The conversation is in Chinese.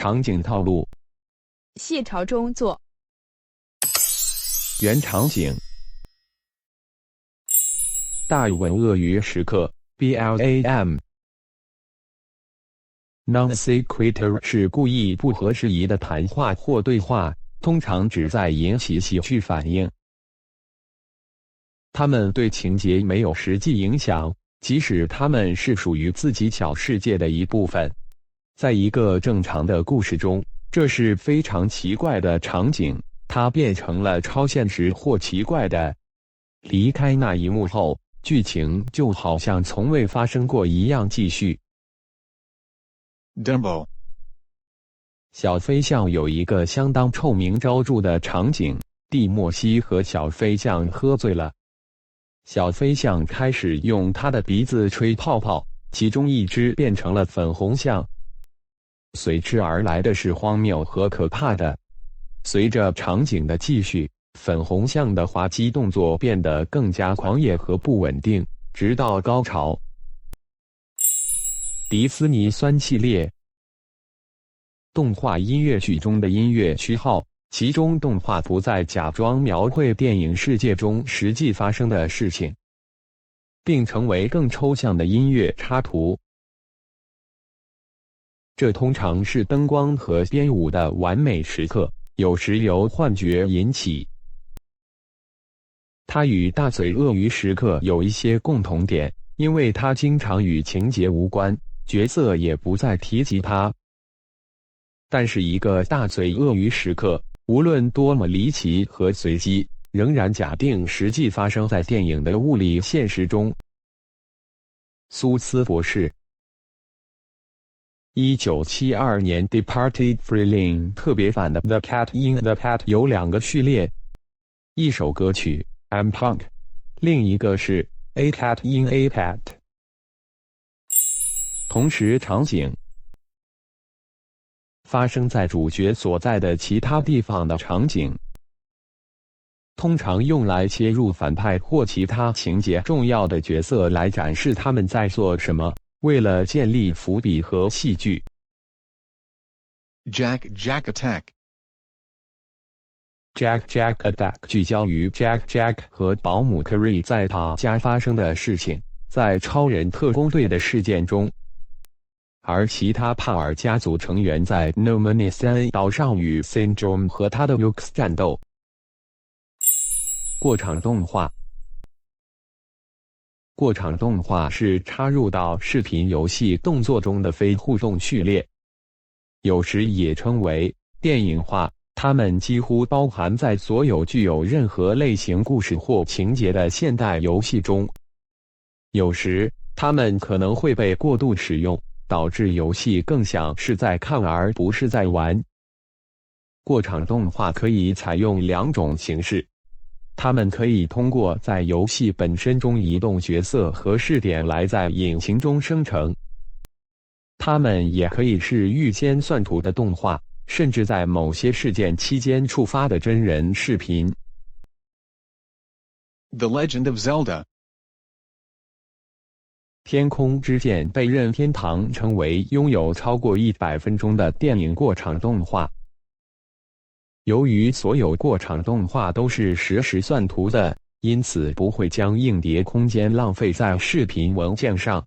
场景套路：谢朝中作。原场景：大吻鳄鱼时刻 （BLAM）。Non-sequitur 是故意不合时宜的谈话或对话，通常旨在引起喜剧反应。它们对情节没有实际影响，即使它们是属于自己小世界的一部分。在一个正常的故事中，这是非常奇怪的场景，它变成了超现实或奇怪的。离开那一幕后，剧情就好像从未发生过一样继续。Dumbo。小飞象有一个相当臭名昭著的场景：蒂莫西和小飞象喝醉了。小飞象开始用它的鼻子吹泡泡，其中一只变成了粉红象。随之而来的是荒谬和可怕的。随着场景的继续，粉红象的滑稽动作变得更加狂野和不稳定，直到高潮。迪斯尼酸系列动画音乐剧中的音乐区号，其中动画不再假装描绘电影世界中实际发生的事情，并成为更抽象的音乐插图。这通常是灯光和编舞的完美时刻，有时由幻觉引起。它与大嘴鳄鱼时刻有一些共同点，因为它经常与情节无关，角色也不再提及它。但是一个大嘴鳄鱼时刻，无论多么离奇和随机，仍然假定实际发生在电影的物理现实中。苏斯博士1972年 Departed Freeling 特别版的 The Cat in the Hat 有2个序列，一首歌曲 I'm Punk， 另一个是 A Cat in a Hat。 同时场景发生在主角所在的其他地方的场景，通常用来切入反派或其他情节重要的角色来展示他们在做什么，为了建立伏笔和戏剧。Jack Attack。 Jack Attack 聚焦于 Jack 和保姆 Carrie 在他家发生的事情，在超人特工队的事件中，而其他帕尔家族成员在 No Man's Land 岛上与 Syndrome 和他的 Yux 战斗。过场动画。过场动画是插入到视频游戏动作中的非互动序列，有时也称为电影化，它们几乎包含在所有具有任何类型故事或情节的现代游戏中。有时，它们可能会被过度使用，导致游戏更像是在看而不是在玩。过场动画可以采用2种形式。它们可以通过在游戏本身中移动角色和视点来在引擎中生成。它们也可以是预先算图的动画，甚至在某些事件期间触发的真人视频。The Legend of Zelda。 天空之剑被任天堂称为拥有超过100分钟的电影过场动画。由于所有过场动画都是实时算图的，因此不会将硬碟空间浪费在视频文件上，